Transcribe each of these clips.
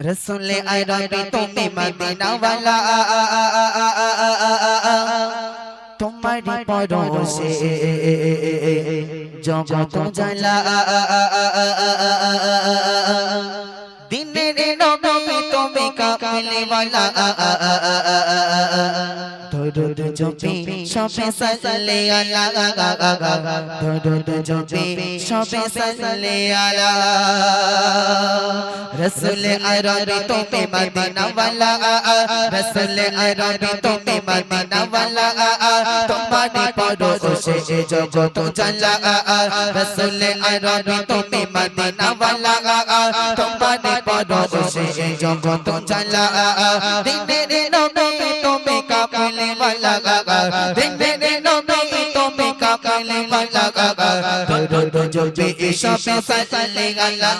रसूल अरबी तुम्हें मदीना वाला तुम्हारी परोसे जगत जाला दिनेर नबी तुम्हें कामले वाला दरुद जपी शबे सल्ले अला दरुद जपी शबे सल्ले अला रसूल अरबी तुम्हें मदीना वाला रसूल अरबी तुम्हें मदीना वाला तुम्हारी परोसे जगत जाला रसूल अरबी तुम्हें मदीना वाला तुम्हारी परोसे जगत जाला दिनेर नबी तुम्हें कामले वाला दिनेर नबी तुम्हें कामले वाला दरुद जपी शबे सल्ले अला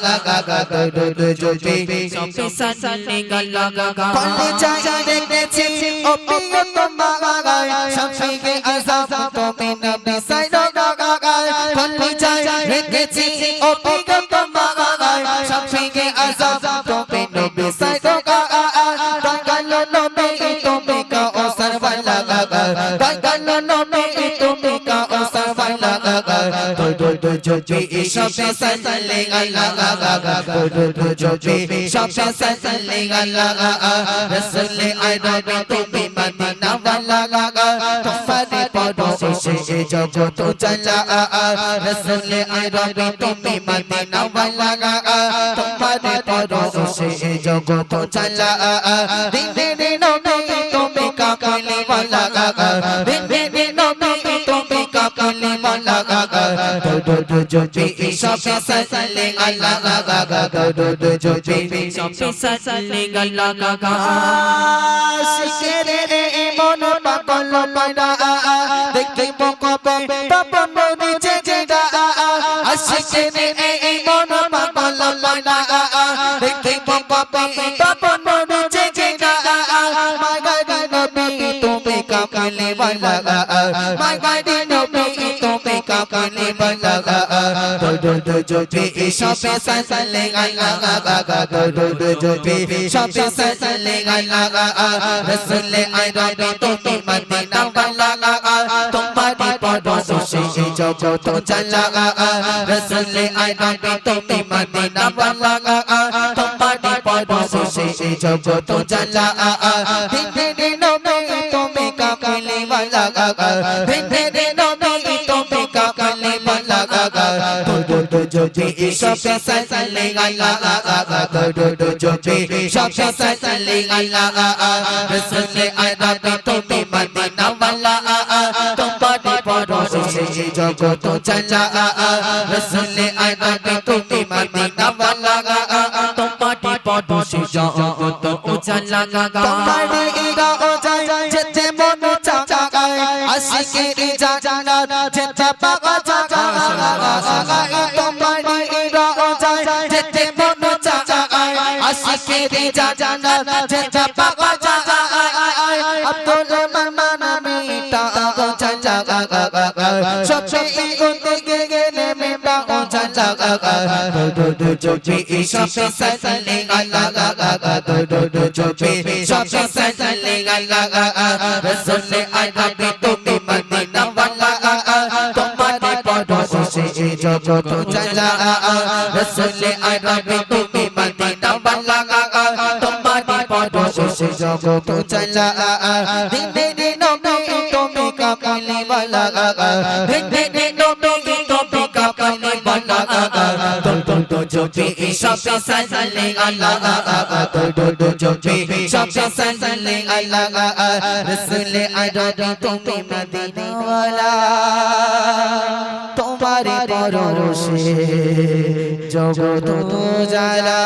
दरुद जपी शबे सल्ले अला कल जाए देखেছি ও প্রিয় তোমার শফিকে আযম তুমি নবী সাইয়্যিদ কল जाए দেখেছি ও প্রিয় তোমার শফিকে আযম তুমি নবী সাইয়্যিদ কালো নবী তুমি কাউসার वाला কালো নবী তুমি কাউসার वाला দরুদ জপি শবে সাল্লে আলা দরুদ জপি শবে সাল্লে আলা রাসূল আরবি তুমি মদিনা वाला তোমারে পরশে জগত চলা রাসূল আরবি তুমি মদিনা वाला তোমারে পরশে জগত চলা দিনের নবী তুমি কামলে वाला দিনের নবী তুমি কামলে वाला দরুদ জপি শবে সাল্লে আলা দরুদ জপি শবে সাল্লে আলা আশিকের মন পাগল পারা দেখিব কবে তপন নিচে যেটা আশিকের মন পাগল পারা দেখিব কবে তপন নিচে যেটা মাগারি নবী তুমি কামলে वाला মাগারি নবী তুমি কামলে वाला দরুদ জপি শবে সাল্লে আলা দরুদ জপি শবে সাল্লে আলা রাসূল আরবি তুমি মদিনা वाला তোমারি পরশে জগত চলা রাসূল আরবি তুমি মদিনা वाला তোমারি পরশে জগত চলা দিনের নবী তুমি কামলে वाला দিনের নবী তুমি কামলে वाला দরুদ জপি শবে সাল্লে আলা দরুদ জপি শবে সাল্লে আলা রাসূল আরবি তুমি মদিনা वाला তোমারি পরশে জগত চলা রাসূল আরবি তুমি মদিনা वाला তোমারি পরশে জগত চলা তোমারি রওজায় যেতে মন চায় আশিকের জান্নাত যেতে পাওয়া যায় তোমারি রওজায় যেতে মন চায় আশিকের জান্নাত যেতে পাওয়া যায় আব্দুল রহমান মিটা চলা সবই উঠে গেলে মিটা চলা দরুদ জপি শবে সাল্লে আলা দরুদ জপি শবে সাল্লে আলা রাসূল আরবি তুমি মদিনা वाला তোমারে পরশে জগত চলা রাসূল আরবি তুমি মদিনা वाला তোমারে পরশে জগত চলা দিনের নবী তুমি কামলে वाला দিনের নবী তুমি কামলে वाला দরুদ জপি শবে সাল্লে আলা দরুদ জপি শবে সাল্লে আলা রাসূল আরবি তুমি মদিনা वाला তোমারে পরশে জগত জ্বালা।